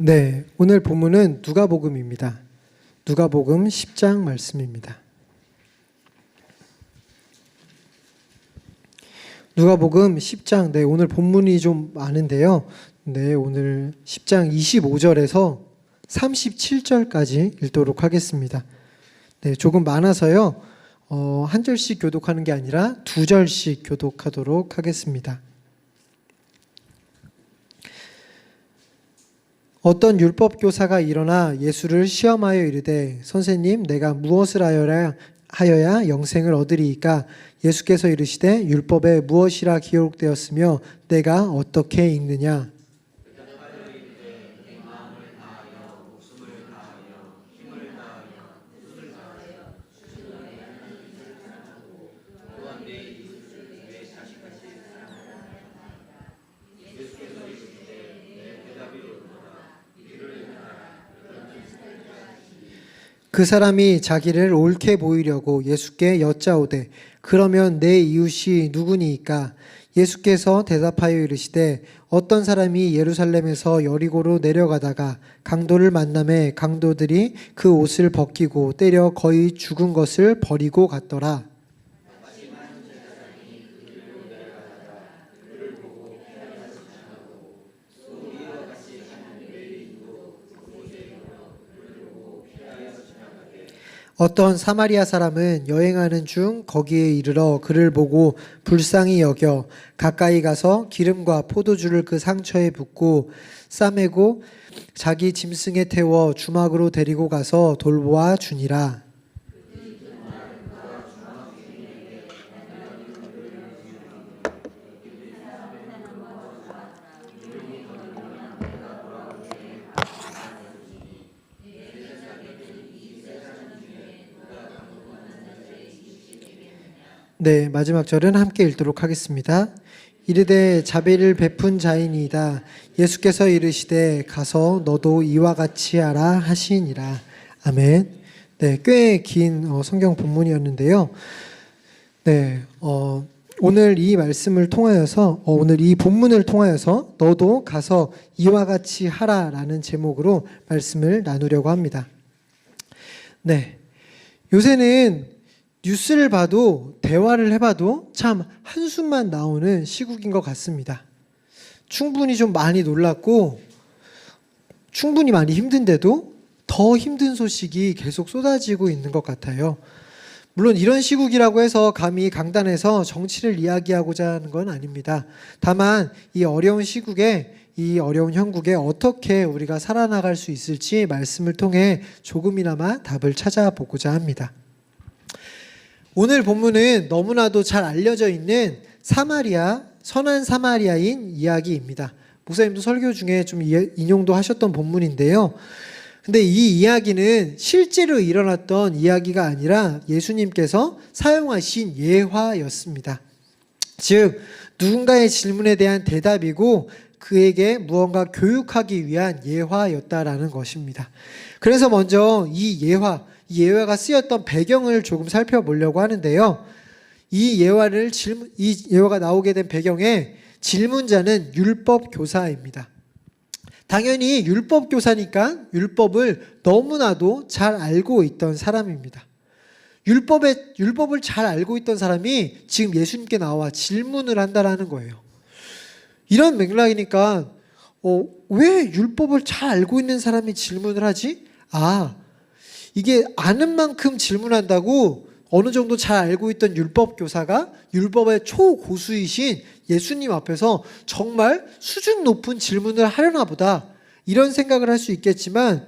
네, 오늘 본문은 누가복음입니다. 누가복음 10장 말씀입니다. 누가복음 10장, 오늘 본문이 좀 많은데요. 오늘 10장 25절에서 37절까지 읽도록 하겠습니다. 조금 많아서요. 한 절씩 교독하는 게 아니라 두 절씩 교독하도록 하겠습니다. 어떤 율법교사가 일어나 예수를 시험하여 이르되 선생님 내가 무엇을 하여야 영생을 얻으리이까? 예수께서 이르시되 율법에 무엇이라 기록되었으며 내가 어떻게 읽느냐? 그 사람이 자기를 옳게 보이려고 예수께 여짜오되 그러면 내 이웃이 누구니이까? 예수께서 대답하여 이르시되 어떤 사람이 예루살렘에서 여리고로 내려가다가 강도를 만나매 강도들이 그 옷을 벗기고 때려 거의 죽은 것을 버리고 갔더라. 어떤 사마리아 사람은 여행하는 중 거기에 이르러 그를 보고 불쌍히 여겨 가까이 가서 기름과 포도주를 그 상처에 붓고 싸매고 자기 짐승에 태워 주막으로 데리고 가서 돌보아 주니라. 마지막 절은 함께 읽도록 하겠습니다. 이르되 자비를 베푼 자이니이다. 예수께서 이르시되 가서 너도 이와 같이 하라 하시니라. 아멘. 꽤 긴 성경 본문이었는데요. 오늘 이 말씀을 통하여서 오늘 이 본문을 통하여서 너도 가서 이와 같이 하라라는 제목으로 말씀을 나누려고 합니다. 요새는 뉴스를 봐도 대화를 해봐도 참 한숨만 나오는 시국인 것 같습니다. 충분히 좀 많이 놀랐고 충분히 많이 힘든데도 더 힘든 소식이 계속 쏟아지고 있는 것 같아요. 물론 이런 시국이라고 해서 감히 강단에서 정치를 이야기하고자 하는 건 아닙니다. 다만 이 어려운 시국에 이 어려운 형국에 어떻게 우리가 살아나갈 수 있을지 말씀을 통해 조금이나마 답을 찾아보고자 합니다. 오늘 본문은 너무나도 잘 알려져 있는 선한 사마리아인 이야기입니다. 목사님도 설교 중에 좀 인용도 하셨던 본문인데요. 근데 이 이야기는 실제로 일어났던 이야기가 아니라 예수님께서 사용하신 예화였습니다. 즉 누군가의 질문에 대한 대답이고 그에게 무언가 교육하기 위한 예화였다라는 것입니다. 그래서 먼저 이 예화가 쓰였던 배경을 조금 살펴보려고 하는데요. 이 예화가 나오게 된 배경에 질문자는 율법교사입니다. 당연히 율법교사니까 율법을 너무나도 잘 알고 있던 사람입니다. 율법을 잘 알고 있던 사람이 지금 예수님께 나와 질문을 한다라는 거예요. 이런 맥락이니까 왜 율법을 잘 알고 있는 사람이 질문을 하지? 이게 아는 만큼 질문한다고 어느 정도 잘 알고 있던 율법교사가 율법의 초고수이신 예수님 앞에서 정말 수준 높은 질문을 하려나 보다 이런 생각을 할 수 있겠지만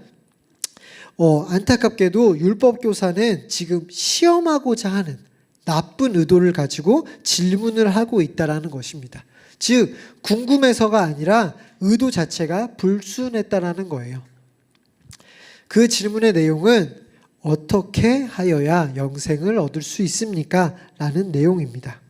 안타깝게도 율법교사는 지금 시험하고자 하는 나쁜 의도를 가지고 질문을 하고 있다는 것입니다. 즉 궁금해서가 아니라 의도 자체가 불순했다는 거예요. 그 질문의 내용은 어떻게 하여야 영생을 얻을 수 있습니까? 라는 내용입니다.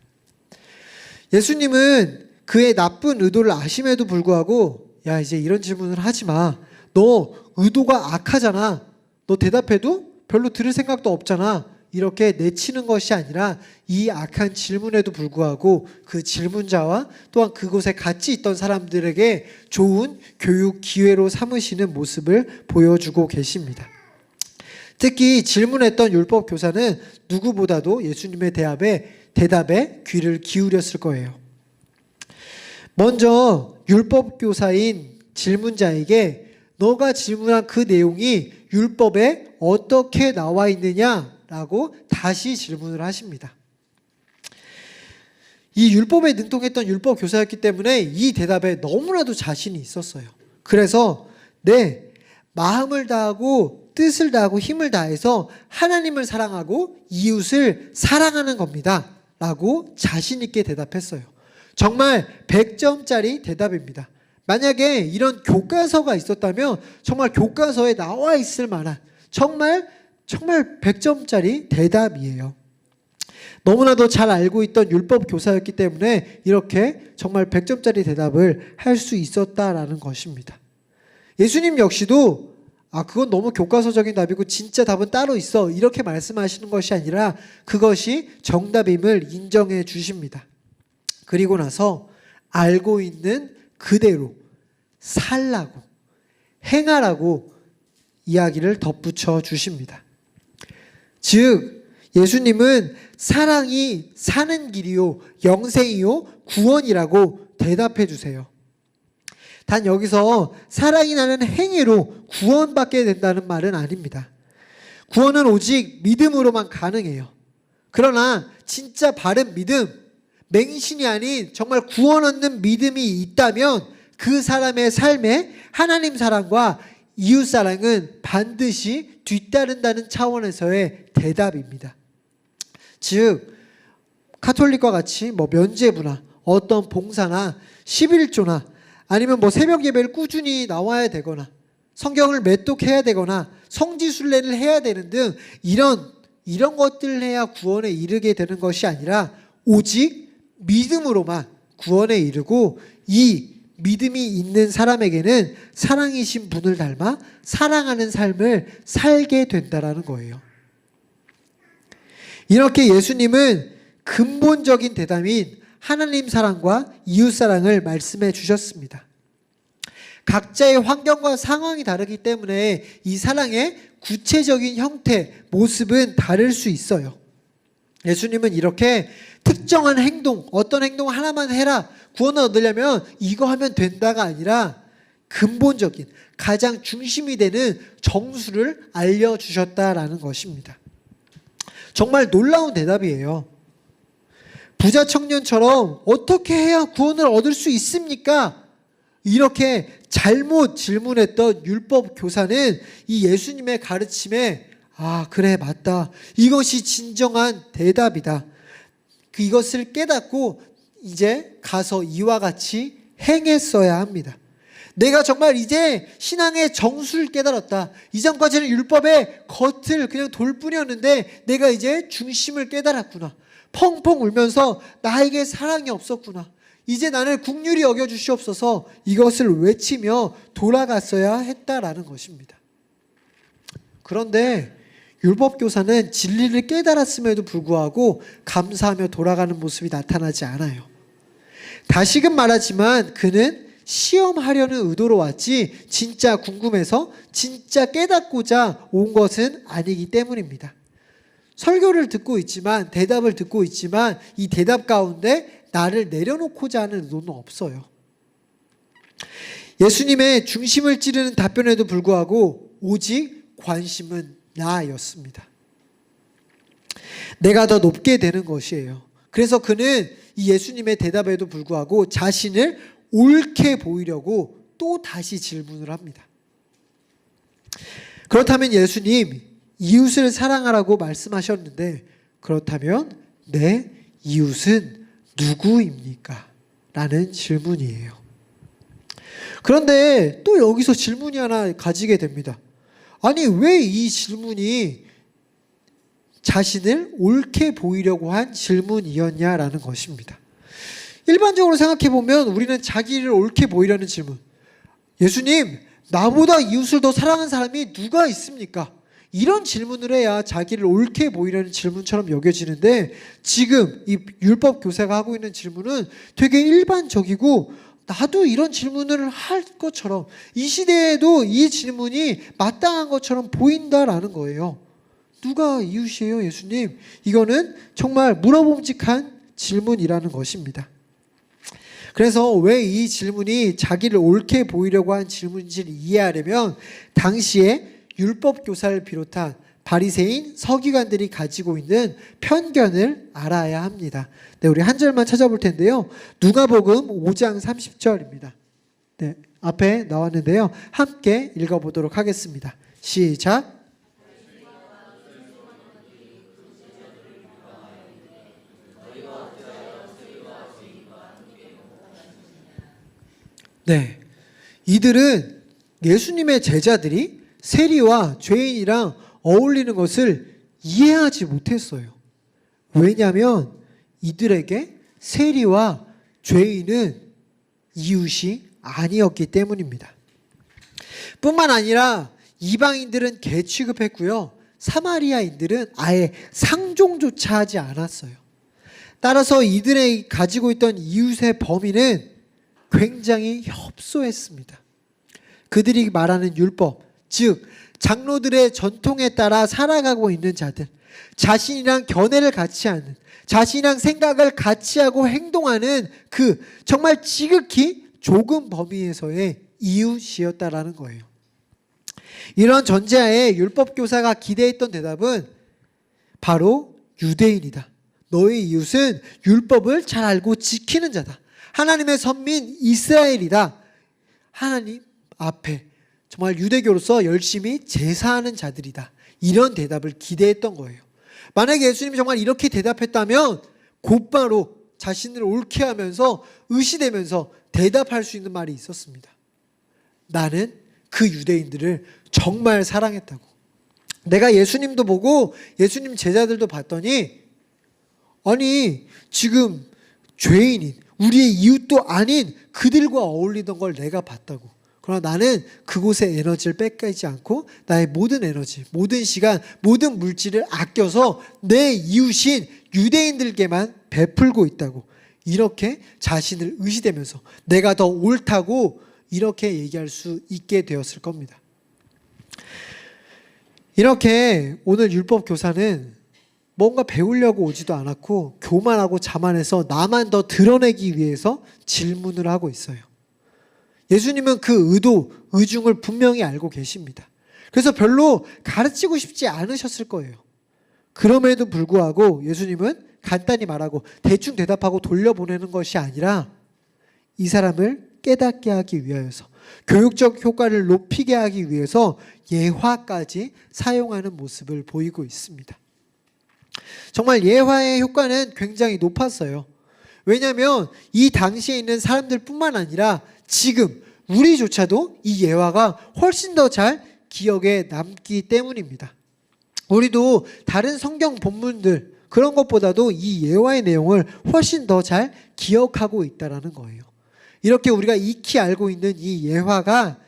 예수님은 그의 나쁜 의도를 아심에도 불구하고 이제 이런 질문을 하지 마. 너 의도가 악하잖아. 너 대답해도 별로 들을 생각도 없잖아. 이렇게 내치는 것이 아니라 이 악한 질문에도 불구하고 그 질문자와 또한 그곳에 같이 있던 사람들에게 좋은 교육 기회로 삼으시는 모습을 보여주고 계십니다. 특히 질문했던 율법 교사는 누구보다도 예수님의 대답에 귀를 기울였을 거예요. 먼저 율법 교사인 질문자에게 너가 질문한 그 내용이 율법에 어떻게 나와 있느냐라고 다시 질문을 하십니다. 이 율법에 능통했던 율법 교사였기 때문에 이 대답에 너무나도 자신이 있었어요. 그래서 마음을 다하고 뜻을 다하고 힘을 다해서 하나님을 사랑하고 이웃을 사랑하는 겁니다 라고 자신 있게 대답했어요. 정말 100점짜리 대답입니다. 만약에 이런 교과서가 있었다면 정말 교과서에 나와 있을 만한 정말 100점짜리 대답이에요. 너무나도 잘 알고 있던 율법 교사였기 때문에 이렇게 정말 100점짜리 대답을 할 수 있었다라는 것입니다. 예수님 역시도 그건 너무 교과서적인 답이고 진짜 답은 따로 있어 이렇게 말씀하시는 것이 아니라 그것이 정답임을 인정해 주십니다. 그리고 나서 알고 있는 그대로 살라고 행하라고 이야기를 덧붙여 주십니다. 즉 예수님은 사랑이 사는 길이요 영생이요 구원이라고 대답해 주세요. 단 여기서 사랑이 나는 행위로 구원받게 된다는 말은 아닙니다. 구원은 오직 믿음으로만 가능해요. 그러나 진짜 바른 믿음, 맹신이 아닌 정말 구원 얻는 믿음이 있다면 그 사람의 삶에 하나님 사랑과 이웃 사랑은 반드시 뒤따른다는 차원에서의 대답입니다. 즉 카톨릭과 같이 면죄부나 어떤 봉사나 11조나 아니면 새벽 예배를 꾸준히 나와야 되거나 성경을 매독해야 되거나 성지순례를 해야 되는 등 이런 것들을 해야 구원에 이르게 되는 것이 아니라 오직 믿음으로만 구원에 이르고 이 믿음이 있는 사람에게는 사랑이신 분을 닮아 사랑하는 삶을 살게 된다라는 거예요. 이렇게 예수님은 근본적인 대답인 하나님 사랑과 이웃 사랑을 말씀해 주셨습니다. 각자의 환경과 상황이 다르기 때문에 이 사랑의 구체적인 형태, 모습은 다를 수 있어요. 예수님은 이렇게 특정한 행동, 어떤 행동 하나만 해라, 구원을 얻으려면 이거 하면 된다가 아니라 근본적인, 가장 중심이 되는 정수를 알려주셨다라는 것입니다. 정말 놀라운 대답이에요. 부자 청년처럼 어떻게 해야 구원을 얻을 수 있습니까? 이렇게 잘못 질문했던 율법 교사는 이 예수님의 가르침에 그래 맞다. 이것이 진정한 대답이다. 이것을 깨닫고 이제 가서 이와 같이 행했어야 합니다. 내가 정말 이제 신앙의 정수를 깨달았다. 이전까지는 율법의 겉을 그냥 돌 뿐이었는데 내가 이제 중심을 깨달았구나. 펑펑 울면서 나에게 사랑이 없었구나. 이제 나를 긍휼히 여겨주시옵소서 이것을 외치며 돌아갔어야 했다라는 것입니다. 그런데 율법교사는 진리를 깨달았음에도 불구하고 감사하며 돌아가는 모습이 나타나지 않아요. 다시금 말하지만 그는 시험하려는 의도로 왔지 진짜 궁금해서 진짜 깨닫고자 온 것은 아니기 때문입니다. 설교를 듣고 있지만 대답을 듣고 있지만 이 대답 가운데 나를 내려놓고자 하는 의도는 없어요. 예수님의 중심을 찌르는 답변에도 불구하고 오직 관심은 나였습니다. 내가 더 높게 되는 것이에요. 그래서 그는 이 예수님의 대답에도 불구하고 자신을 옳게 보이려고 또 다시 질문을 합니다. 그렇다면 예수님, 이웃을 사랑하라고 말씀하셨는데 그렇다면 내 이웃은 누구입니까? 라는 질문이에요. 그런데 또 여기서 질문이 하나 가지게 됩니다. 아니, 왜 이 질문이 자신을 옳게 보이려고 한 질문이었냐라는 것입니다. 일반적으로 생각해보면 우리는 자기를 옳게 보이려는 질문. 예수님, 나보다 이웃을 더 사랑하는 사람이 누가 있습니까? 이런 질문을 해야 자기를 옳게 보이려는 질문처럼 여겨지는데, 지금 이 율법 교사가 하고 있는 질문은 되게 일반적이고 나도 이런 질문을 할 것처럼, 이 시대에도 이 질문이 마땅한 것처럼 보인다라는 거예요. 누가 이웃이에요, 예수님? 이거는 정말 물어봄직한 질문이라는 것입니다. 그래서 왜 이 질문이 자기를 옳게 보이려고 한 질문인지를 이해하려면 당시에 율법 교사를 비롯한 바리새인, 서기관들이 가지고 있는 편견을 알아야 합니다. 네, 우리 한 절만 찾아볼 텐데요. 누가복음 5장 30절입니다. 네, 앞에 나왔는데요. 함께 읽어보도록 하겠습니다. 시작. 네, 이들은 예수님의 제자들이 세리와 죄인이랑 어울리는 것을 이해하지 못했어요. 왜냐하면 이들에게 세리와 죄인은 이웃이 아니었기 때문입니다. 뿐만 아니라 이방인들은 개 취급했고요, 사마리아인들은 아예 상종조차 하지 않았어요. 따라서 이들이 가지고 있던 이웃의 범위는 굉장히 협소했습니다. 그들이 말하는 율법, 즉 장로들의 전통에 따라 살아가고 있는 자들, 자신이랑 견해를 같이 하는, 자신이랑 생각을 같이 하고 행동하는 그 정말 지극히 좁은 범위에서의 이웃이었다라는 거예요. 이런 전제하에 율법 교사가 기대했던 대답은 바로 유대인이다. 너의 이웃은 율법을 잘 알고 지키는 자다. 하나님의 선민 이스라엘이다. 하나님 앞에 정말 유대교로서 열심히 제사하는 자들이다. 이런 대답을 기대했던 거예요. 만약에 예수님이 정말 이렇게 대답했다면 곧바로 자신을 옳게 하면서 의시되면서 대답할 수 있는 말이 있었습니다. 나는 그 유대인들을 정말 사랑했다고. 내가 예수님도 보고 예수님 제자들도 봤더니, 아니 지금 죄인인 우리의 이웃도 아닌 그들과 어울리던 걸 내가 봤다고. 그러나 나는 그곳에 에너지를 뺏기지 않고 나의 모든 에너지, 모든 시간, 모든 물질을 아껴서 내 이웃인 유대인들께만 베풀고 있다고. 이렇게 자신을 의시되면서 내가 더 옳다고 이렇게 얘기할 수 있게 되었을 겁니다. 이렇게 오늘 율법 교사는 뭔가 배우려고 오지도 않았고 교만하고 자만해서 나만 더 드러내기 위해서 질문을 하고 있어요. 예수님은 그 의도, 의중을 분명히 알고 계십니다. 그래서 별로 가르치고 싶지 않으셨을 거예요. 그럼에도 불구하고 예수님은 간단히 말하고 대충 대답하고 돌려보내는 것이 아니라 이 사람을 깨닫게 하기 위하여서, 교육적 효과를 높이게 하기 위해서 예화까지 사용하는 모습을 보이고 있습니다. 정말 예화의 효과는 굉장히 높았어요. 왜냐하면 이 당시에 있는 사람들 뿐만 아니라 지금 우리조차도 이 예화가 훨씬 더 잘 기억에 남기 때문입니다. 우리도 다른 성경 본문들 그런 것보다도 이 예화의 내용을 훨씬 더 잘 기억하고 있다는 거예요. 이렇게 우리가 익히 알고 있는 이 예화가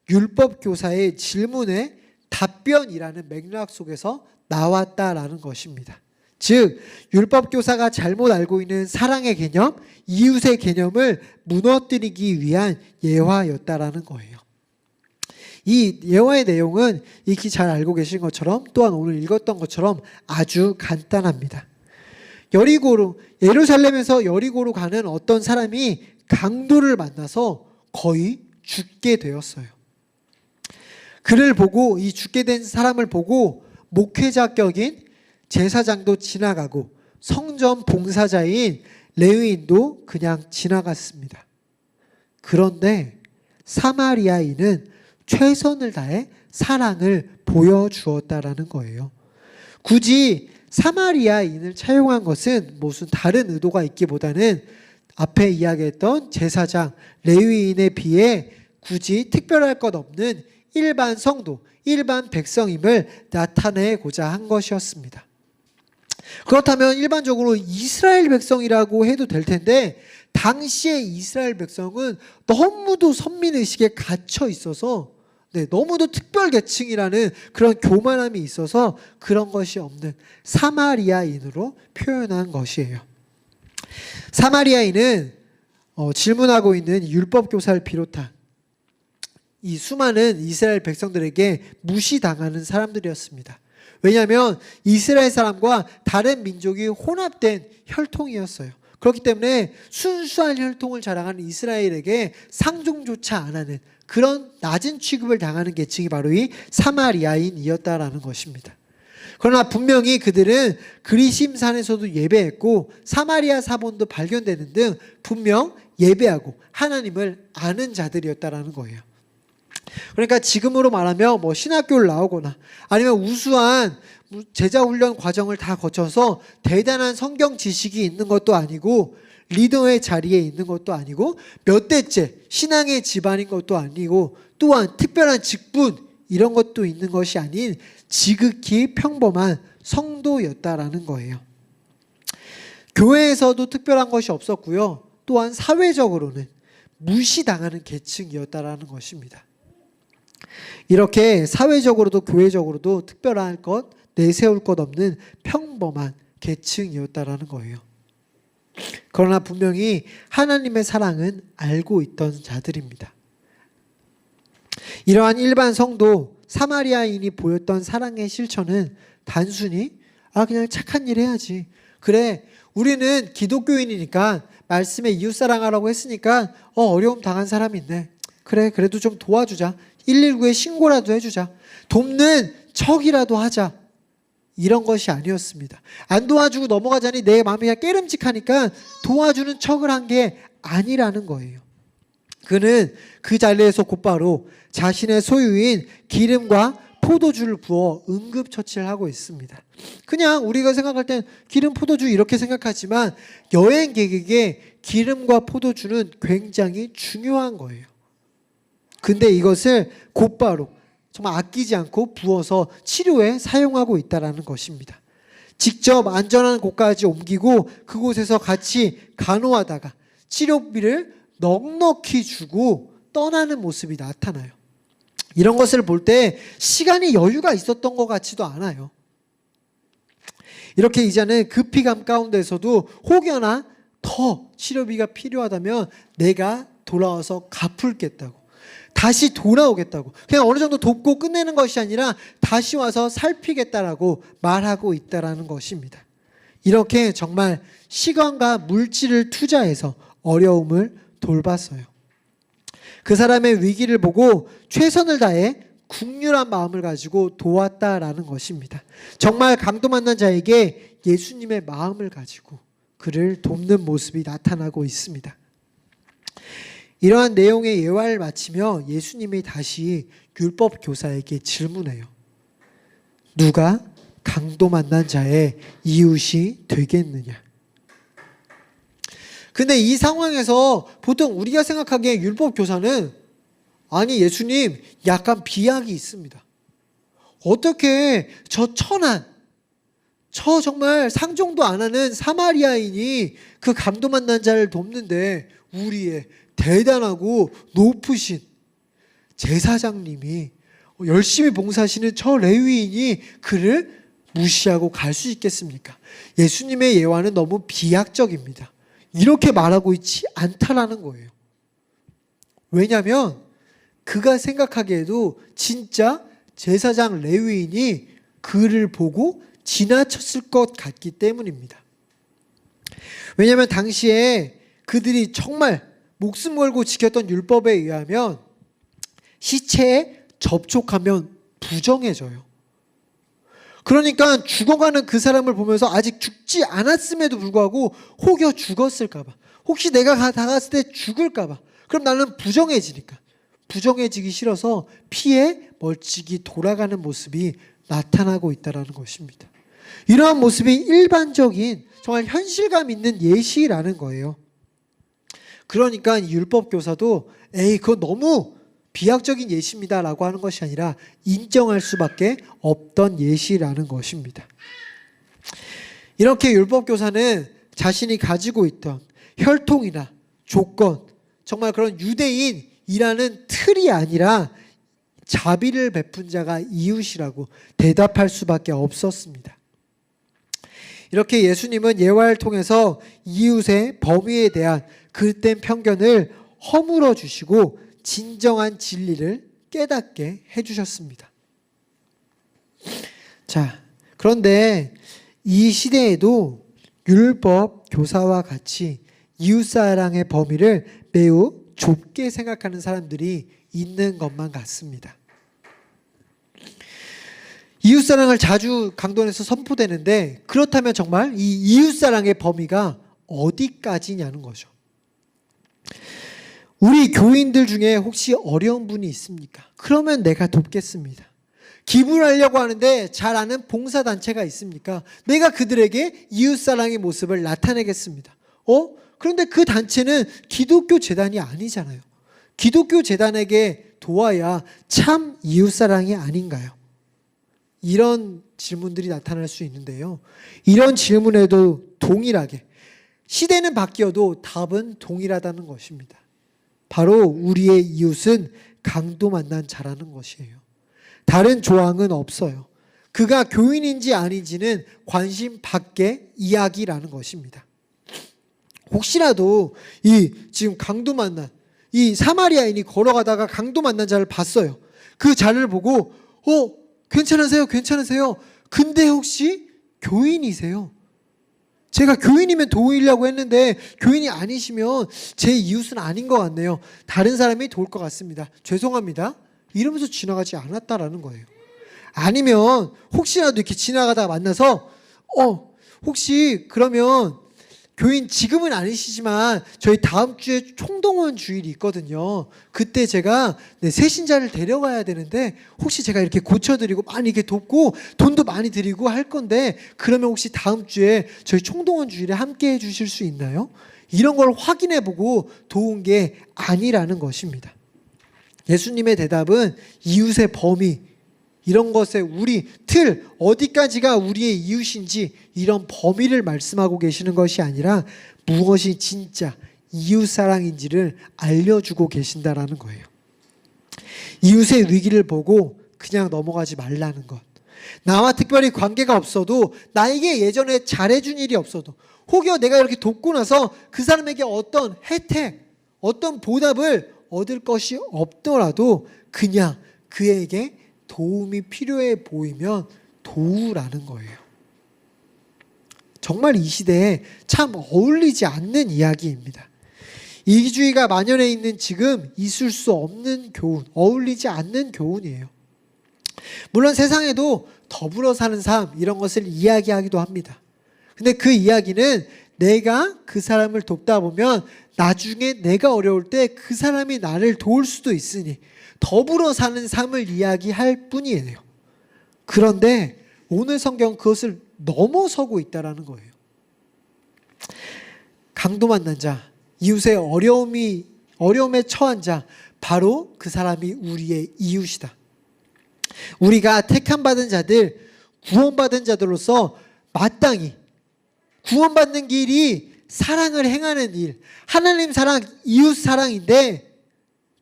율법 교사의 질문의 답변이라는 맥락 속에서 나왔다라는 것입니다. 즉 율법 교사가 잘못 알고 있는 사랑의 개념, 이웃의 개념을 무너뜨리기 위한 예화였다라는 거예요. 이 예화의 내용은 익히 잘 알고 계신 것처럼 또한 오늘 읽었던 것처럼 아주 간단합니다. 예루살렘에서 여리고로 가는 어떤 사람이 강도를 만나서 거의 죽게 되었어요. 그를 보고, 이 죽게 된 사람을 보고 목회자격인 제사장도 지나가고 성전 봉사자인 레위인도 그냥 지나갔습니다. 그런데 사마리아인은 최선을 다해 사랑을 보여주었다라는 거예요. 굳이 사마리아인을 차용한 것은 무슨 다른 의도가 있기보다는 앞에 이야기했던 제사장, 레위인에 비해 굳이 특별할 것 없는 일반 성도, 일반 백성임을 나타내고자 한 것이었습니다. 그렇다면 일반적으로 이스라엘 백성이라고 해도 될 텐데 당시의 이스라엘 백성은 너무도 선민의식에 갇혀 있어서 너무도 특별 계층이라는 그런 교만함이 있어서 그런 것이 없는 사마리아인으로 표현한 것이에요. 사마리아인은 질문하고 있는 율법 교사를 비롯한 이 수많은 이스라엘 백성들에게 무시당하는 사람들이었습니다. 왜냐하면 이스라엘 사람과 다른 민족이 혼합된 혈통이었어요. 그렇기 때문에 순수한 혈통을 자랑하는 이스라엘에게 상종조차 안 하는 그런 낮은 취급을 당하는 계층이 바로 이 사마리아인이었다라는 것입니다. 그러나 분명히 그들은 그리심산에서도 예배했고 사마리아 사본도 발견되는 등 분명 예배하고 하나님을 아는 자들이었다라는 거예요. 그러니까 지금으로 말하면 신학교를 나오거나 아니면 우수한 제자훈련 과정을 다 거쳐서 대단한 성경 지식이 있는 것도 아니고 리더의 자리에 있는 것도 아니고 몇 대째 신앙의 집안인 것도 아니고 또한 특별한 직분 이런 것도 있는 것이 아닌 지극히 평범한 성도였다라는 거예요. 교회에서도 특별한 것이 없었고요. 또한 사회적으로는 무시당하는 계층이었다라는 것입니다. 이렇게 사회적으로도 교회적으로도 특별할 것, 내세울 것 없는 평범한 계층이었다라는 거예요. 그러나 분명히 하나님의 사랑은 알고 있던 자들입니다. 이러한 일반 성도 사마리아인이 보였던 사랑의 실천은 단순히 그냥 착한 일 해야지. 그래, 우리는 기독교인이니까 말씀에 이웃사랑하라고 했으니까 어려움 당한 사람이 있네. 그래, 그래도 좀 도와주자. 119에 신고라도 해주자. 돕는 척이라도 하자. 이런 것이 아니었습니다. 안 도와주고 넘어가자니 내 마음이 그냥 깨름직하니까 도와주는 척을 한 게 아니라는 거예요. 그는 그 자리에서 곧바로 자신의 소유인 기름과 포도주를 부어 응급처치를 하고 있습니다. 그냥 우리가 생각할 땐 기름, 포도주 이렇게 생각하지만 여행객에게 기름과 포도주는 굉장히 중요한 거예요. 근데 이것을 곧바로 정말 아끼지 않고 부어서 치료에 사용하고 있다는 것입니다. 직접 안전한 곳까지 옮기고 그곳에서 같이 간호하다가 치료비를 넉넉히 주고 떠나는 모습이 나타나요. 이런 것을 볼 때 시간이 여유가 있었던 것 같지도 않아요. 이렇게 이제는 급히감 가운데서도 혹여나 더 치료비가 필요하다면 내가 돌아와서 갚을겠다고, 다시 돌아오겠다고, 그냥 어느 정도 돕고 끝내는 것이 아니라 다시 와서 살피겠다라고 말하고 있다라는 것입니다. 이렇게 정말 시간과 물질을 투자해서 어려움을 돌봤어요. 그 사람의 위기를 보고 최선을 다해 국률한 마음을 가지고 도왔다라는 것입니다. 정말 강도 만난 자에게 예수님의 마음을 가지고 그를 돕는 모습이 나타나고 있습니다. 이러한 내용의 예화를 마치며 예수님이 다시 율법 교사에게 질문해요. 누가 강도 만난 자의 이웃이 되겠느냐? 근데 이 상황에서 보통 우리가 생각하기에 율법 교사는 아니 예수님 약간 비약이 있습니다. 어떻게 저 천한, 저 정말 상종도 안 하는 사마리아인이 그 강도 만난 자를 돕는데 우리의 대단하고 높으신 제사장님이 열심히 봉사하시는 저 레위인이 그를 무시하고 갈 수 있겠습니까? 예수님의 예화는 너무 비약적입니다. 이렇게 말하고 있지 않다라는 거예요. 왜냐하면 그가 생각하기에도 진짜 제사장 레위인이 그를 보고 지나쳤을 것 같기 때문입니다. 왜냐하면 당시에 그들이 정말 목숨 걸고 지켰던 율법에 의하면 시체에 접촉하면 부정해져요. 그러니까 죽어가는 그 사람을 보면서 아직 죽지 않았음에도 불구하고 혹여 죽었을까봐, 혹시 내가 다갔을 때 죽을까봐, 그럼 나는 부정해지니까 부정해지기 싫어서 피해 멀찍이 돌아가는 모습이 나타나고 있다는 것입니다. 이러한 모습이 일반적인 정말 현실감 있는 예시라는 거예요. 그러니까 율법 교사도 그건 너무 비약적인 예시입니다 라고 하는 것이 아니라 인정할 수밖에 없던 예시라는 것입니다. 이렇게 율법 교사는 자신이 가지고 있던 혈통이나 조건, 정말 그런 유대인이라는 틀이 아니라 자비를 베푼 자가 이웃이라고 대답할 수밖에 없었습니다. 이렇게 예수님은 예화를 통해서 이웃의 범위에 대한 그릇된 편견을 허물어 주시고 진정한 진리를 깨닫게 해주셨습니다. 자, 그런데 이 시대에도 율법 교사와 같이 이웃사랑의 범위를 매우 좁게 생각하는 사람들이 있는 것만 같습니다. 이웃사랑을 자주 강론에서 선포되는데, 그렇다면 정말 이 이웃사랑의 범위가 어디까지냐는 거죠. 우리 교인들 중에 혹시 어려운 분이 있습니까? 그러면 내가 돕겠습니다. 기부를 하려고 하는데 잘 아는 봉사단체가 있습니까? 내가 그들에게 이웃사랑의 모습을 나타내겠습니다. 그런데 그 단체는 기독교 재단이 아니잖아요. 기독교 재단에게 도와야 참 이웃사랑이 아닌가요? 이런 질문들이 나타날 수 있는데요. 이런 질문에도 동일하게 시대는 바뀌어도 답은 동일하다는 것입니다. 바로 우리의 이웃은 강도 만난 자라는 것이에요. 다른 조항은 없어요. 그가 교인인지 아닌지는 관심 밖의 이야기라는 것입니다. 혹시라도 지금 강도 만난 이 사마리아인이 걸어가다가 강도 만난 자를 봤어요. 그 자를 보고 괜찮으세요? 괜찮으세요? 근데 혹시 교인이세요? 제가 교인이면 도우려고 했는데 교인이 아니시면 제 이웃은 아닌 것 같네요. 다른 사람이 도울 것 같습니다. 죄송합니다. 이러면서 지나가지 않았다라는 거예요. 아니면 혹시라도 이렇게 지나가다가 만나서 혹시 그러면 교인 지금은 아니시지만 저희 다음 주에 총동원 주일이 있거든요. 그때 제가 새신자를 데려가야 되는데 혹시 제가 이렇게 고쳐드리고 많이 이렇게 돕고 돈도 많이 드리고 할 건데 그러면 혹시 다음 주에 저희 총동원 주일에 함께 해주실 수 있나요? 이런 걸 확인해보고 도운 게 아니라는 것입니다. 예수님의 대답은 이웃의 범위, 이런 것에 우리 틀, 어디까지가 우리의 이웃인지 이런 범위를 말씀하고 계시는 것이 아니라 무엇이 진짜 이웃사랑인지를 알려주고 계신다라는 거예요. 이웃의 위기를 보고 그냥 넘어가지 말라는 것. 나와 특별히 관계가 없어도, 나에게 예전에 잘해준 일이 없어도, 혹여 내가 이렇게 돕고 나서 그 사람에게 어떤 혜택, 어떤 보답을 얻을 것이 없더라도 그냥 그에게 도움이 필요해 보이면 도우라는 거예요. 정말 이 시대에 참 어울리지 않는 이야기입니다. 이기주의가 만연해 있는 지금 있을 수 없는 교훈, 어울리지 않는 교훈이에요. 물론 세상에도 더불어 사는 삶, 이런 것을 이야기하기도 합니다. 근데 그 이야기는 내가 그 사람을 돕다 보면 나중에 내가 어려울 때 그 사람이 나를 도울 수도 있으니 더불어 사는 삶을 이야기할 뿐이에요. 그런데 오늘 성경은 그것을 넘어서고 있다는 거예요. 강도 만난 자, 이웃의 어려움에 처한 자, 바로 그 사람이 우리의 이웃이다. 우리가 택함받은 자들, 구원받은 자들로서 마땅히 구원받는 길이 사랑을 행하는 일, 하나님 사랑, 이웃 사랑인데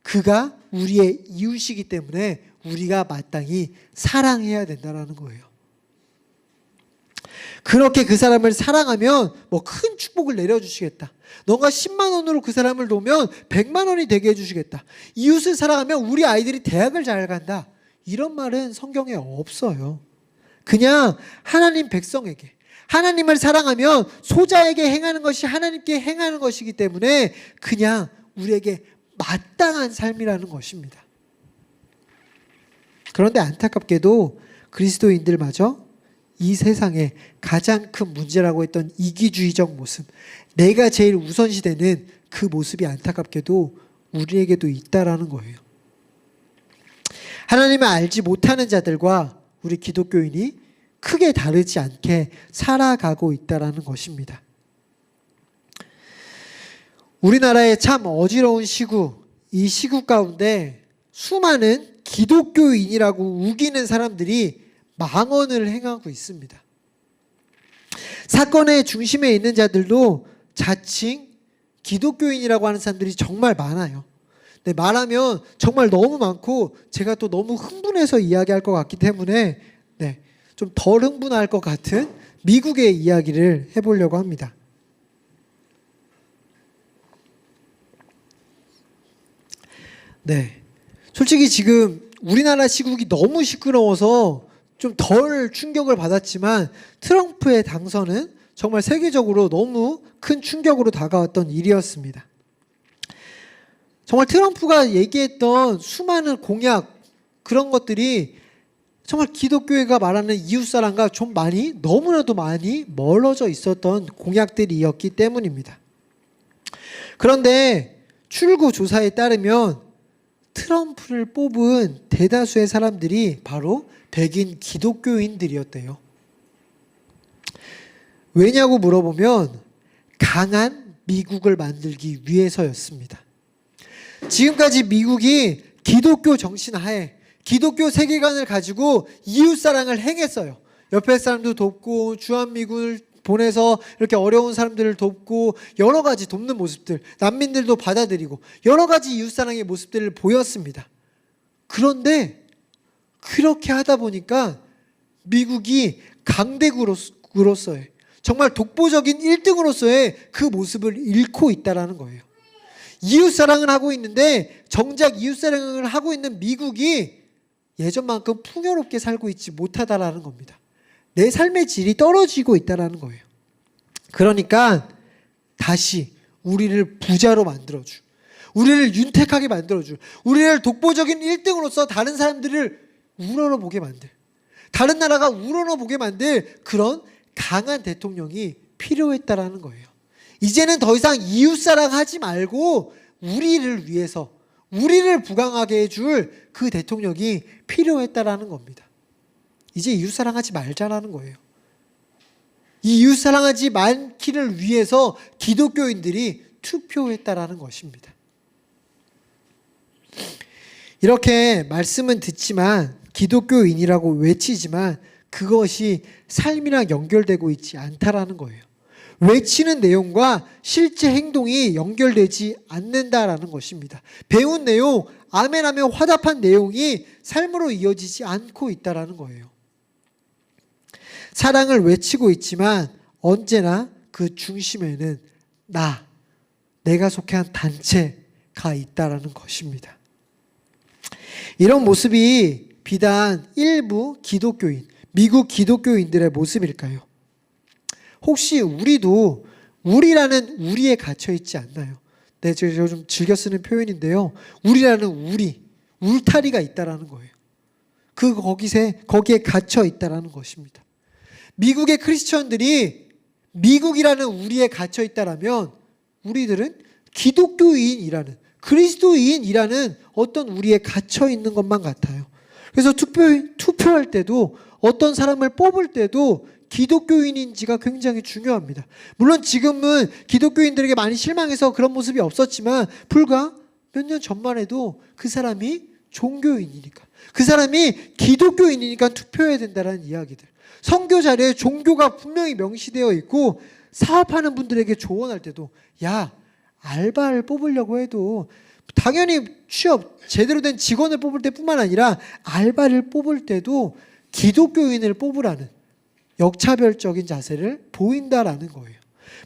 그가 우리의 이웃이기 때문에 우리가 마땅히 사랑해야 된다는 거예요. 그렇게 그 사람을 사랑하면 큰 축복을 내려주시겠다. 너가 10만 원으로 그 사람을 도우면 100만 원이 되게 해주시겠다. 이웃을 사랑하면 우리 아이들이 대학을 잘 간다. 이런 말은 성경에 없어요. 그냥 하나님 백성에게, 하나님을 사랑하면 소자에게 행하는 것이 하나님께 행하는 것이기 때문에 그냥 우리에게 마땅한 삶이라는 것입니다. 그런데 안타깝게도 그리스도인들마저 이 세상의 가장 큰 문제라고 했던 이기주의적 모습, 내가 제일 우선시되는 그 모습이 안타깝게도 우리에게도 있다라는 거예요. 하나님을 알지 못하는 자들과 우리 기독교인이 크게 다르지 않게 살아가고 있다라는 것입니다. 우리나라의 참 어지러운 시국, 이 시국 가운데 수많은 기독교인이라고 우기는 사람들이 망언을 행하고 있습니다. 사건의 중심에 있는 자들도 자칭 기독교인이라고 하는 사람들이 정말 많아요. 네, 말하면 정말 너무 많고 제가 또 너무 흥분해서 이야기할 것 같기 때문에 네, 좀 덜 흥분할 것 같은 미국의 이야기를 해보려고 합니다. 네, 솔직히 지금 우리나라 시국이 너무 시끄러워서 좀 덜 충격을 받았지만 트럼프의 당선은 정말 세계적으로 너무 큰 충격으로 다가왔던 일이었습니다. 정말 트럼프가 얘기했던 수많은 공약 그런 것들이 정말 기독교회가 말하는 이웃사랑과 좀 너무나도 많이 멀어져 있었던 공약들이었기 때문입니다. 그런데 출구 조사에 따르면 트럼프를 뽑은 대다수의 사람들이 바로 백인 기독교인들이었대요. 왜냐고 물어보면 강한 미국을 만들기 위해서였습니다. 지금까지 미국이 기독교 정신 하에 기독교 세계관을 가지고 이웃사랑을 행했어요. 옆에 사람도 돕고 주한미군을 보내서 이렇게 어려운 사람들을 돕고 여러 가지 돕는 모습들, 난민들도 받아들이고 여러 가지 이웃사랑의 모습들을 보였습니다. 그런데 그렇게 하다 보니까 미국이 강대국으로서의 정말 독보적인 1등으로서의 그 모습을 잃고 있다는 거예요. 이웃사랑을 하고 있는데 정작 이웃사랑을 하고 있는 미국이 예전만큼 풍요롭게 살고 있지 못하다라는 겁니다. 내 삶의 질이 떨어지고 있다는 거예요. 그러니까 다시 우리를 부자로 만들어주, 우리를 윤택하게 만들어주, 우리를 독보적인 1등으로서 다른 사람들을 우러러보게 만들, 다른 나라가 우러러보게 만들 그런 강한 대통령이 필요했다라는 거예요. 이제는 더 이상 이웃사랑 하지 말고 우리를 위해서 우리를 부강하게 해줄 그 대통령이 필요했다라는 겁니다. 이제 이웃사랑하지 말자라는 거예요. 이 이웃사랑하지 말기를 위해서 기독교인들이 투표했다라는 것입니다. 이렇게 말씀은 듣지만 기독교인이라고 외치지만 그것이 삶이랑 연결되고 있지 않다라는 거예요. 외치는 내용과 실제 행동이 연결되지 않는다라는 것입니다. 배운 내용, 아멘하며 화답한 내용이 삶으로 이어지지 않고 있다라는 거예요. 사랑을 외치고 있지만 언제나 그 중심에는 내가 속한 단체가 있다라는 것입니다. 이런 모습이 비단 일부 기독교인, 미국 기독교인들의 모습일까요? 혹시 우리도 우리라는 우리에 갇혀 있지 않나요? 네, 제가 좀 즐겨 쓰는 표현인데요. 우리라는 울타리가 있다라는 거예요. 거기에 갇혀 있다라는 것입니다. 미국의 크리스천들이 미국이라는 우리에 갇혀 있다라면 우리들은 기독교인이라는 그리스도인이라는 어떤 우리에 갇혀 있는 것만 같아요. 그래서 투표할 때도 어떤 사람을 뽑을 때도 기독교인인지가 굉장히 중요합니다. 물론 지금은 기독교인들에게 많이 실망해서 그런 모습이 없었지만 불과 몇 년 전만 해도 그 사람이 종교인이니까, 그 사람이 기독교인이니까 투표해야 된다는 이야기들. 선교 자리에 종교가 분명히 명시되어 있고 사업하는 분들에게 조언할 때도 알바를 뽑으려고 해도 당연히 제대로 된 직원을 뽑을 때뿐만 아니라 알바를 뽑을 때도 기독교인을 뽑으라는 역차별적인 자세를 보인다라는 거예요.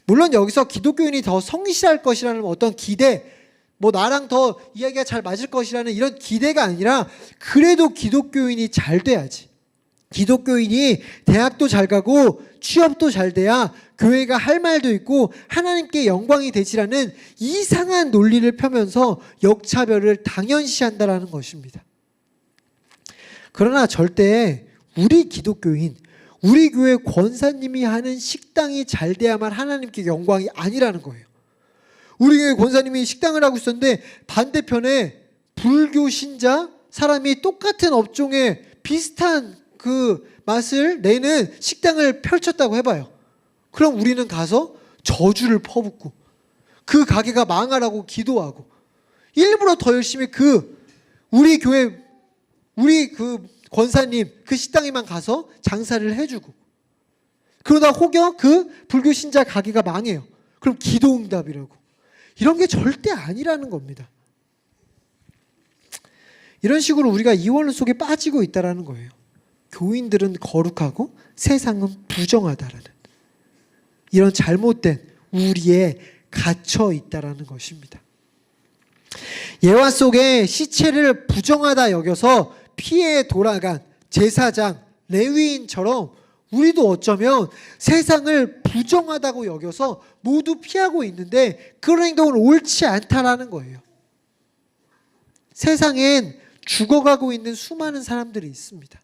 물론 여기서 기독교인이 더 성실할 것이라는 어떤 기대, 나랑 더 이야기가 잘 맞을 것이라는 이런 기대가 아니라 그래도 기독교인이 잘 돼야지. 기독교인이 대학도 잘 가고 취업도 잘 돼야 교회가 할 말도 있고 하나님께 영광이 되지라는 이상한 논리를 펴면서 역차별을 당연시한다라는 것입니다. 그러나 절대 우리 기독교인, 우리 교회 권사님이 하는 식당이 잘 돼야만 하나님께 영광이 아니라는 거예요. 우리 교회 권사님이 식당을 하고 있었는데 반대편에 불교 신자 사람이 똑같은 업종에 비슷한 그 맛을 내는 식당을 펼쳤다고 해봐요. 그럼 우리는 가서 저주를 퍼붓고 그 가게가 망하라고 기도하고 일부러 더 열심히 우리 교회 우리 권사님 그 식당에만 가서 장사를 해주고 그러다 혹여 그 불교 신자 가게가 망해요. 그럼 기도응답이라고. 이런 게 절대 아니라는 겁니다. 이런 식으로 우리가 이원론 속에 빠지고 있다라는 거예요. 교인들은 거룩하고 세상은 부정하다라는 이런 잘못된 우리에 갇혀 있다라는 것입니다. 예화 속에 시체를 부정하다 여겨서 피해 돌아간 제사장, 레위인처럼 우리도 어쩌면 세상을 부정하다고 여겨서 모두 피하고 있는데 그런 행동은 옳지 않다라는 거예요. 세상엔 죽어가고 있는 수많은 사람들이 있습니다.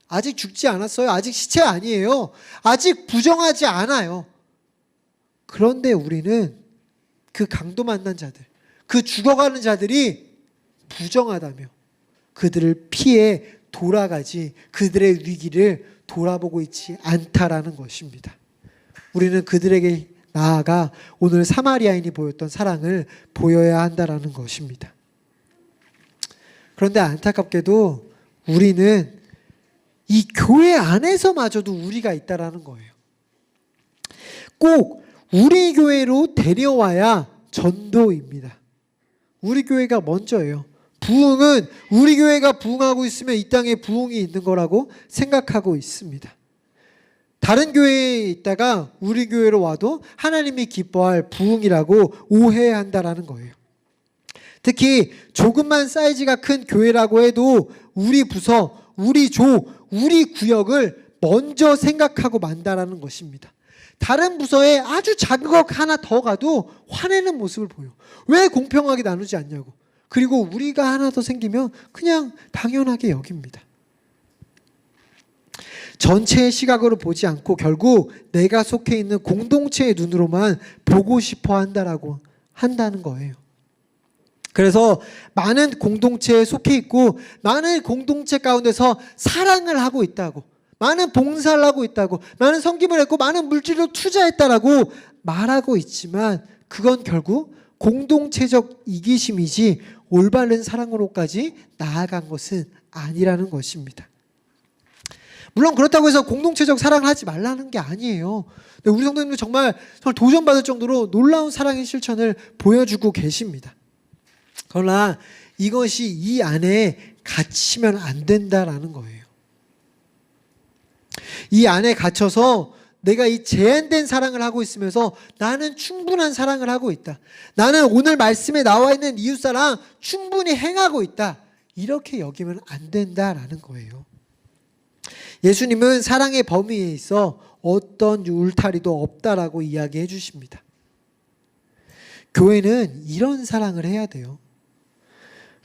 아직 죽지 않았어요. 아직 시체 아니에요. 아직 부정하지 않아요. 그런데 우리는 그 강도 만난 자들, 그 죽어가는 자들이 부정하다며 그들을 피해 돌아가지 그들의 위기를 돌아보고 있지 않다라는 것입니다. 우리는 그들에게 나아가 오늘 사마리아인이 보였던 사랑을 보여야 한다라는 것입니다. 그런데 안타깝게도 우리는 이 교회 안에서마저도 우리가 있다라는 거예요. 꼭 우리 교회로 데려와야 전도입니다. 우리 교회가 먼저예요. 부흥은 우리 교회가 부흥하고 있으면 이 땅에 부흥이 있는 거라고 생각하고 있습니다. 다른 교회에 있다가 우리 교회로 와도 하나님이 기뻐할 부흥이라고 오해한다라는 거예요. 특히 조금만 사이즈가 큰 교회라고 해도 우리 부서, 우리 조, 우리 구역을 먼저 생각하고 만다라는 것입니다. 다른 부서에 아주 작은 것 하나 더 가도 화내는 모습을 보여. 왜 공평하게 나누지 않냐고. 그리고 우리가 하나 더 생기면 그냥 당연하게 여깁니다. 전체의 시각으로 보지 않고 결국 내가 속해 있는 공동체의 눈으로만 보고 싶어 한다는 거예요. 그래서 많은 공동체에 속해 있고 많은 공동체 가운데서 사랑을 하고 있다고, 많은 봉사를 하고 있다고, 많은 섬김을 했고 많은 물질을 투자했다라고 말하고 있지만 그건 결국 공동체적 이기심이지 올바른 사랑으로까지 나아간 것은 아니라는 것입니다. 물론 그렇다고 해서 공동체적 사랑을 하지 말라는 게 아니에요. 우리 성도님들 정말 도전받을 정도로 놀라운 사랑의 실천을 보여주고 계십니다. 그러나 이것이 이 안에 갇히면 안 된다라는 거예요. 이 안에 갇혀서 내가 이 제한된 사랑을 하고 있으면서 나는 충분한 사랑을 하고 있다. 나는 오늘 말씀에 나와 있는 이웃사랑 충분히 행하고 있다. 이렇게 여기면 안 된다라는 거예요. 예수님은 사랑의 범위에 있어 어떤 울타리도 없다라고 이야기해 주십니다. 교회는 이런 사랑을 해야 돼요.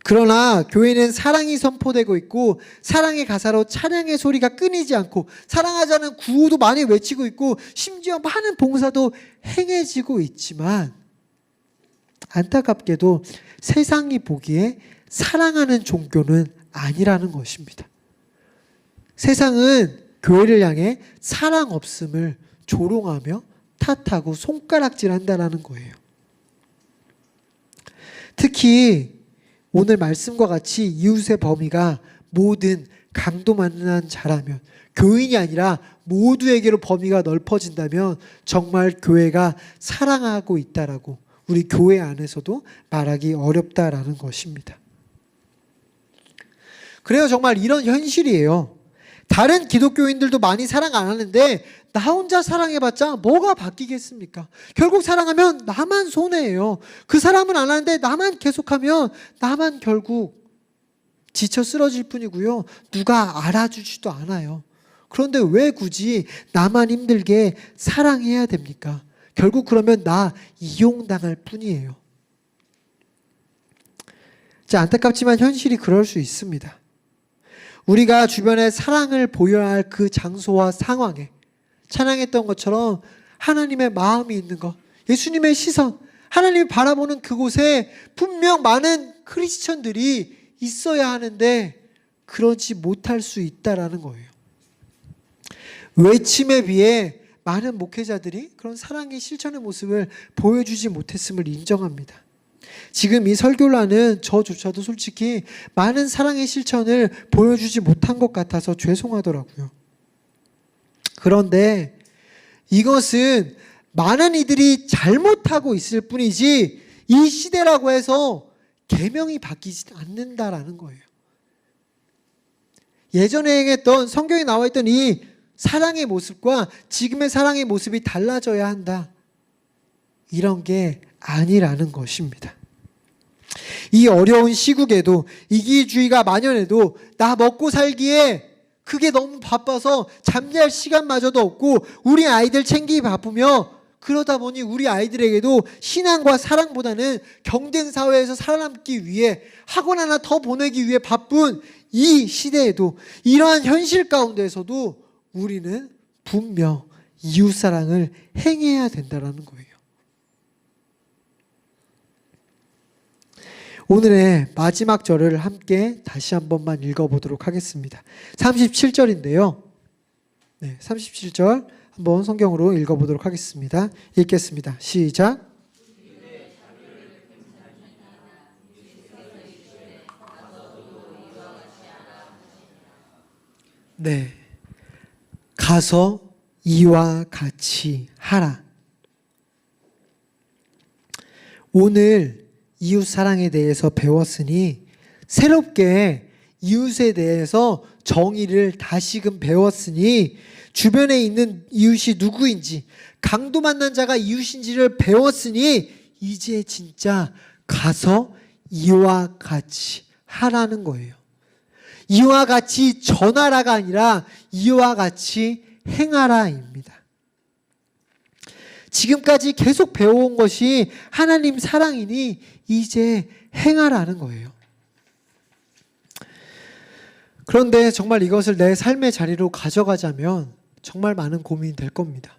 그러나 교회는 사랑이 선포되고 있고 사랑의 가사로 찬양의 소리가 끊이지 않고 사랑하자는 구호도 많이 외치고 있고 심지어 많은 봉사도 행해지고 있지만 안타깝게도 세상이 보기에 사랑하는 종교는 아니라는 것입니다. 세상은 교회를 향해 사랑 없음을 조롱하며 탓하고 손가락질한다는 거예요. 특히 오늘 말씀과 같이 이웃의 범위가 모든 강도 만난 자라면, 교인이 아니라 모두에게로 범위가 넓어진다면 정말 교회가 사랑하고 있다라고 우리 교회 안에서도 말하기 어렵다라는 것입니다. 그래요. 정말 이런 현실이에요. 다른 기독교인들도 많이 사랑 안 하는데 나 혼자 사랑해봤자 뭐가 바뀌겠습니까? 결국 사랑하면 나만 손해예요. 그 사람은 안 하는데 나만 계속하면 나만 결국 지쳐 쓰러질 뿐이고요. 누가 알아주지도 않아요. 그런데 왜 굳이 나만 힘들게 사랑해야 됩니까? 결국 그러면 나 이용당할 뿐이에요. 자, 안타깝지만 현실이 그럴 수 있습니다. 우리가 주변에 사랑을 보여야 할 그 장소와 상황에 찬양했던 것처럼 하나님의 마음이 있는 것, 예수님의 시선, 하나님이 바라보는 그곳에 분명 많은 크리스천들이 있어야 하는데 그러지 못할 수 있다라는 거예요. 외침에 비해 많은 목회자들이 그런 사랑의 실천의 모습을 보여주지 못했음을 인정합니다. 지금 이 설교라는 저조차도 솔직히 많은 사랑의 실천을 보여주지 못한 것 같아서 죄송하더라고요. 그런데 이것은 많은 이들이 잘못하고 있을 뿐이지 이 시대라고 해서 계명이 바뀌지 않는다라는 거예요. 예전에 행했던 성경에 나와 있던 이 사랑의 모습과 지금의 사랑의 모습이 달라져야 한다. 이런 게 아니라는 것입니다. 이 어려운 시국에도 이기주의가 만연해도 나 먹고 살기에 그게 너무 바빠서 잠잘 시간마저도 없고 우리 아이들 챙기기 바쁘며 그러다 보니 우리 아이들에게도 신앙과 사랑보다는 경쟁 사회에서 살아남기 위해 학원 하나 더 보내기 위해 바쁜 이 시대에도 이러한 현실 가운데에서도 우리는 분명 이웃사랑을 행해야 된다는 거예요. 오늘의 마지막 절을 함께 다시 한 번만 읽어보도록 하겠습니다. 37절인데요. 네, 37절 한번 성경으로 읽어보도록 하겠습니다. 읽겠습니다. 시작. 네, 가서 이와 같이 하라. 오늘 이웃 사랑에 대해서 배웠으니 새롭게 이웃에 대해서 정의를 다시금 배웠으니 주변에 있는 이웃이 누구인지 강도 만난 자가 이웃인지를 배웠으니 이제 진짜 가서 이와 같이 하라는 거예요. 이와 같이 전하라가 아니라 이와 같이 행하라입니다. 지금까지 계속 배워온 것이 하나님 사랑이니 이제 행하라는 거예요. 그런데 정말 이것을 내 삶의 자리로 가져가자면 정말 많은 고민이 될 겁니다.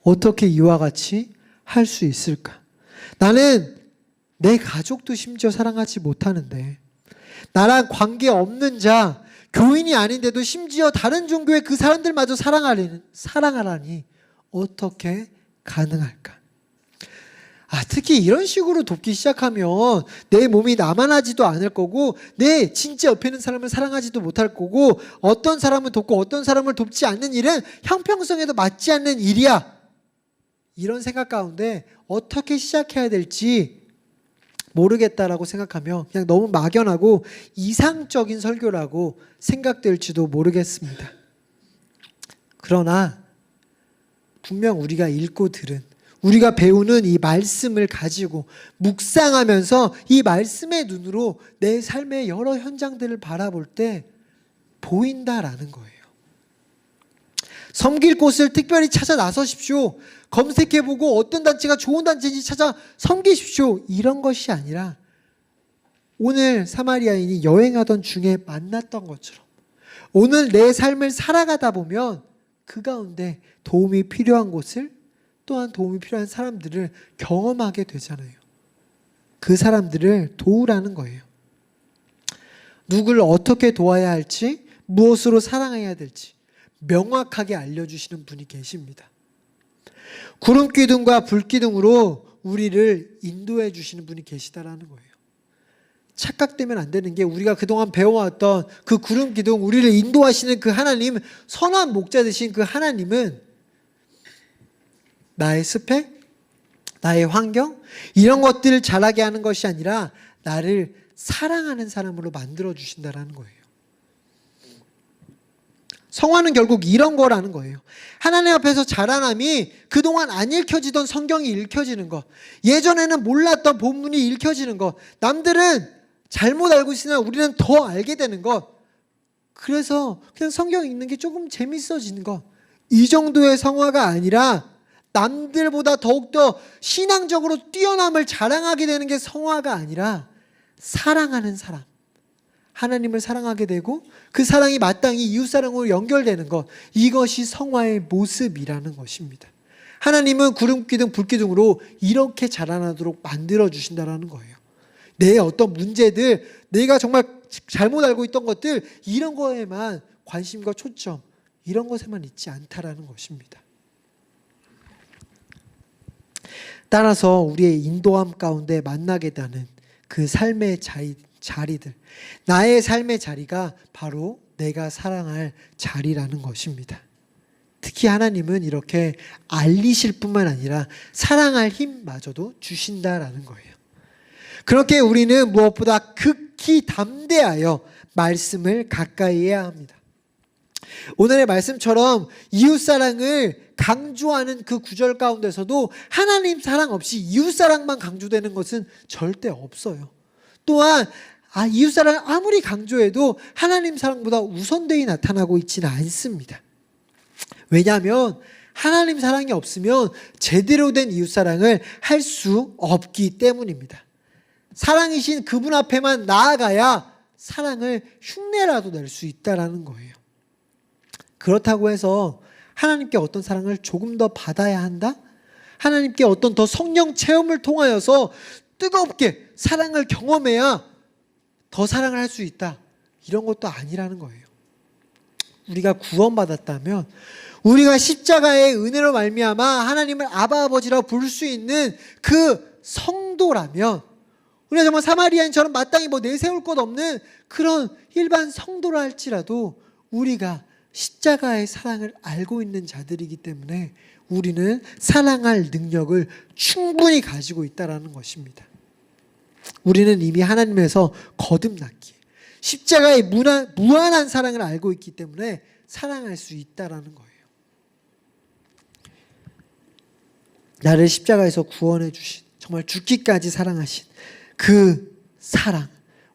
어떻게 이와 같이 할 수 있을까? 나는 내 가족도 심지어 사랑하지 못하는데 나랑 관계없는 자, 교인이 아닌데도 심지어 다른 종교의 그 사람들마저 사랑하라니 어떻게 가능할까? 특히 이런 식으로 돕기 시작하면 내 몸이 나만하지도 않을 거고 내 진짜 옆에 있는 사람을 사랑하지도 못할 거고 어떤 사람은 돕고 어떤 사람을 돕지 않는 일은 형평성에도 맞지 않는 일이야. 이런 생각 가운데 어떻게 시작해야 될지 모르겠다라고 생각하며 그냥 너무 막연하고 이상적인 설교라고 생각될지도 모르겠습니다. 그러나 분명 우리가 읽고 들은 우리가 배우는 이 말씀을 가지고 묵상하면서 이 말씀의 눈으로 내 삶의 여러 현장들을 바라볼 때 보인다라는 거예요. 섬길 곳을 특별히 찾아 나서십시오. 검색해보고 어떤 단체가 좋은 단체인지 찾아 섬기십시오. 이런 것이 아니라 오늘 사마리아인이 여행하던 중에 만났던 것처럼 오늘 내 삶을 살아가다 보면 그 가운데 도움이 필요한 곳을 또한 도움이 필요한 사람들을 경험하게 되잖아요. 그 사람들을 도우라는 거예요. 누구를 어떻게 도와야 할지, 무엇으로 사랑해야 될지 명확하게 알려주시는 분이 계십니다. 구름기둥과 불기둥으로 우리를 인도해 주시는 분이 계시다라는 거예요. 착각되면 안 되는 게 우리가 그동안 배워왔던 그 구름기둥, 우리를 인도하시는 그 하나님, 선한 목자 되신 그 하나님은 나의 스펙, 나의 환경 이런 것들을 잘하게 하는 것이 아니라 나를 사랑하는 사람으로 만들어 주신다라는 거예요. 성화는 결국 이런 거라는 거예요. 하나님 앞에서 자라남이 그동안 안 읽혀지던 성경이 읽혀지는 것, 예전에는 몰랐던 본문이 읽혀지는 것, 남들은 잘못 알고 있으나 우리는 더 알게 되는 것, 그래서 그냥 성경 읽는 게 조금 재밌어지는 것, 이 정도의 성화가 아니라 남들보다 더욱더 신앙적으로 뛰어남을 자랑하게 되는 게 성화가 아니라 사랑하는 사람, 하나님을 사랑하게 되고 그 사랑이 마땅히 이웃사랑으로 연결되는 것, 이것이 성화의 모습이라는 것입니다. 하나님은 구름기둥 불기둥으로 이렇게 자라나도록 만들어주신다는 거예요. 내 어떤 문제들, 내가 정말 잘못 알고 있던 것들, 이런 거에만 관심과 초점, 이런 것에만 있지 않다라는 것입니다. 따라서 우리의 인도함 가운데 만나게 되는 그 삶의 자리들, 나의 삶의 자리가 바로 내가 사랑할 자리라는 것입니다. 특히 하나님은 이렇게 알리실 뿐만 아니라 사랑할 힘마저도 주신다라는 거예요. 그렇게 우리는 무엇보다 극히 담대하여 말씀을 가까이 해야 합니다. 오늘의 말씀처럼 이웃사랑을 강조하는 그 구절 가운데서도 하나님 사랑 없이 이웃사랑만 강조되는 것은 절대 없어요. 또한 이웃사랑을 아무리 강조해도 하나님 사랑보다 우선되이 나타나고 있지는 않습니다. 왜냐하면 하나님 사랑이 없으면 제대로 된 이웃사랑을 할 수 없기 때문입니다. 사랑이신 그분 앞에만 나아가야 사랑을 흉내라도 낼 수 있다는 거예요. 그렇다고 해서 하나님께 어떤 사랑을 조금 더 받아야 한다? 하나님께 어떤 더 성령 체험을 통하여서 뜨겁게 사랑을 경험해야 더 사랑을 할 수 있다. 이런 것도 아니라는 거예요. 우리가 구원받았다면, 우리가 십자가의 은혜로 말미암아 하나님을 아바 아버지라고 부를 수 있는 그 성도라면, 우리가 정말 사마리아인처럼 마땅히 내세울 것 없는 그런 일반 성도라 할지라도 우리가 십자가의 사랑을 알고 있는 자들이기 때문에 우리는 사랑할 능력을 충분히 가지고 있다는 것입니다. 우리는 이미 하나님에서 거듭났기에 십자가의 무한한 사랑을 알고 있기 때문에 사랑할 수 있다는 거예요. 나를 십자가에서 구원해 주신, 정말 죽기까지 사랑하신 그 사랑,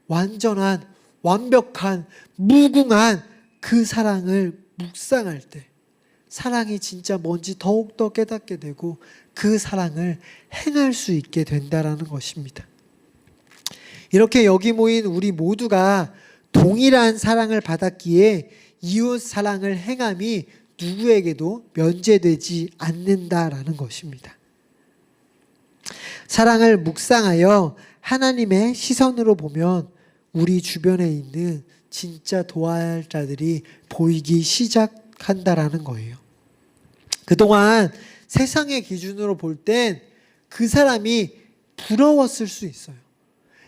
완전한, 완벽한, 무궁한 그 사랑을 묵상할 때 사랑이 진짜 뭔지 더욱더 깨닫게 되고 그 사랑을 행할 수 있게 된다는 것입니다. 이렇게 여기 모인 우리 모두가 동일한 사랑을 받았기에 이웃 사랑을 행함이 누구에게도 면제되지 않는다라는 것입니다. 사랑을 묵상하여 하나님의 시선으로 보면 우리 주변에 있는 진짜 도와야 할 자들이 보이기 시작한다라는 거예요. 그동안 세상의 기준으로 볼 땐 그 사람이 부러웠을 수 있어요.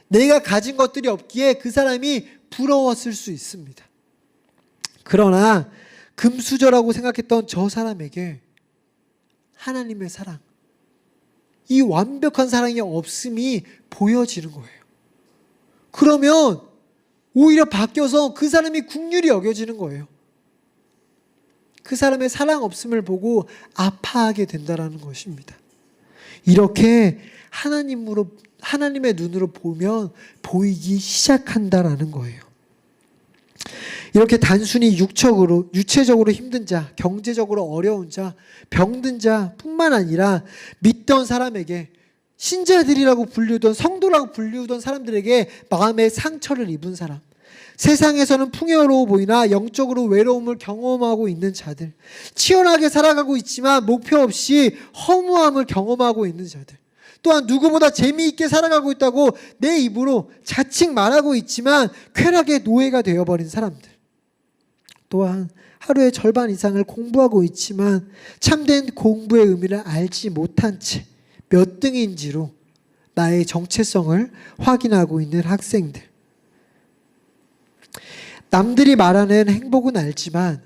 내가 가진 것들이 없기에 그 사람이 부러웠을 수 있습니다. 그러나 금수저라고 생각했던 저 사람에게 하나님의 사랑, 이 완벽한 사랑이 없음이 보여지는 거예요. 그러면 오히려 바뀌어서 그 사람이 국률이 여겨지는 거예요. 그 사람의 사랑 없음을 보고 아파하게 된다는 것입니다. 이렇게 하나님의 눈으로 보면 보이기 시작한다라는 거예요. 이렇게 단순히 유체적으로 힘든 자, 경제적으로 어려운 자, 병든 자뿐만 아니라 믿던 사람에게, 신자들이라고 불리우던, 성도라고 불리우던 사람들에게 마음의 상처를 입은 사람, 세상에서는 풍요로워 보이나 영적으로 외로움을 경험하고 있는 자들, 치열하게 살아가고 있지만 목표 없이 허무함을 경험하고 있는 자들, 또한 누구보다 재미있게 살아가고 있다고 내 입으로 자칭 말하고 있지만 쾌락의 노예가 되어버린 사람들, 또한 하루의 절반 이상을 공부하고 있지만 참된 공부의 의미를 알지 못한 채 몇 등인지로 나의 정체성을 확인하고 있는 학생들, 남들이 말하는 행복은 알지만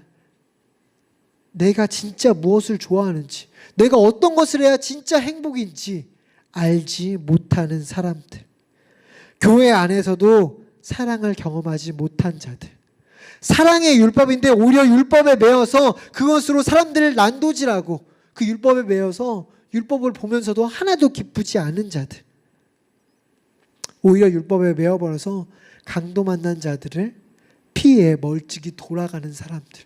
내가 진짜 무엇을 좋아하는지, 내가 어떤 것을 해야 진짜 행복인지 알지 못하는 사람들, 교회 안에서도 사랑을 경험하지 못한 자들, 사랑의 율법인데 오히려 율법에 매여서 그것으로 사람들을 난도질하고 그 율법에 매여서 율법을 보면서도 하나도 기쁘지 않은 자들, 오히려 율법에 매여버려서 강도 만난 자들을 피해 멀찍이 돌아가는 사람들,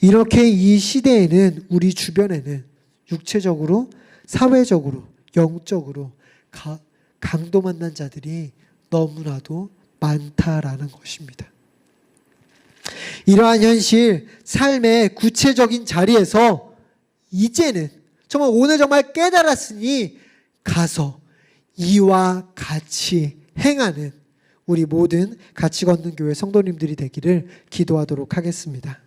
이렇게 이 시대에는, 우리 주변에는 육체적으로, 사회적으로, 영적으로 강도 만난 자들이 너무나도 많다라는 것입니다. 이러한 현실, 삶의 구체적인 자리에서 이제는 정말 오늘 정말 깨달았으니 가서 이와 같이 행하는 우리 모든 가치 걷는 교회 성도님들이 되기를 기도하도록 하겠습니다.